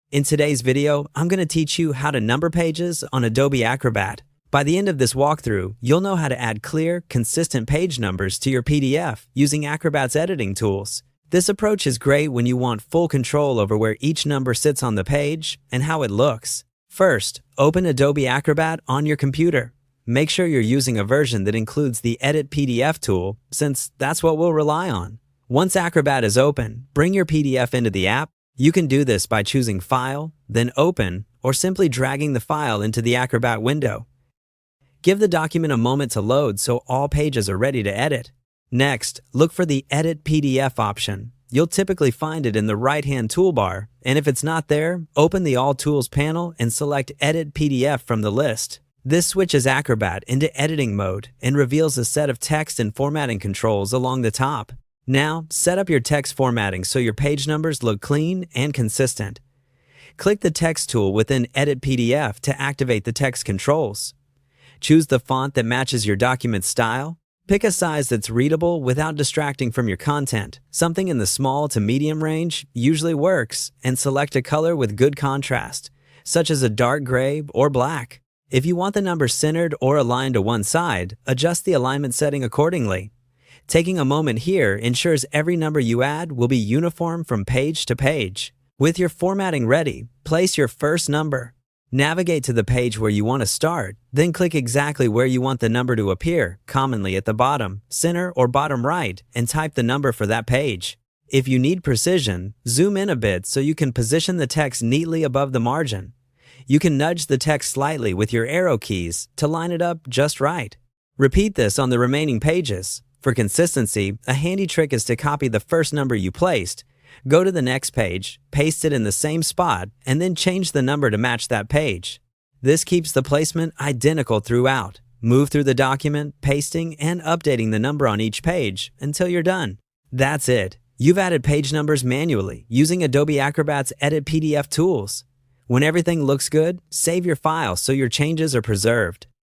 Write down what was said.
In today's video, I'm going to teach you how to number pages on Adobe Acrobat. By the end of this walkthrough, you'll know how to add clear, consistent page numbers to your PDF using Acrobat's editing tools. This approach is great when you want full control over where each number sits on the page and how it looks. First, open Adobe Acrobat on your computer. Make sure you're using a version that includes the Edit PDF tool, since that's what we'll rely on. Once Acrobat is open, bring your PDF into the app. You can do this by choosing File, then Open, or simply dragging the file into the Acrobat window. Give the document a moment to load so all pages are ready to edit. Next, look for the Edit PDF option. You'll typically find it in the right-hand toolbar, and if it's not there, open the All Tools panel and select Edit PDF from the list. This switches Acrobat into editing mode and reveals a set of text and formatting controls along the top. Now, set up your text formatting so your page numbers look clean and consistent. Click the Text tool within Edit PDF to activate the text controls. Choose the font that matches your document style. Pick a size that's readable without distracting from your content. Something in the small to medium range usually works, and select a color with good contrast, such as a dark gray or black. If you want the numbers centered or aligned to one side, adjust the alignment setting accordingly. Taking a moment here ensures every number you add will be uniform from page to page. With your formatting ready, place your first number. Navigate to the page where you want to start, then click exactly where you want the number to appear, commonly at the bottom, center, or bottom right, and type the number for that page. If you need precision, zoom in a bit so you can position the text neatly above the margin. You can nudge the text slightly with your arrow keys to line it up just right. Repeat this on the remaining pages. For consistency, a handy trick is to copy the first number you placed. Go to the next page, paste it in the same spot, and then change the number to match that page. This keeps the placement identical throughout. Move through the document, pasting and updating the number on each page until you're done. That's it. You've added page numbers manually using Adobe Acrobat's Edit PDF tools. When everything looks good, save your file so your changes are preserved.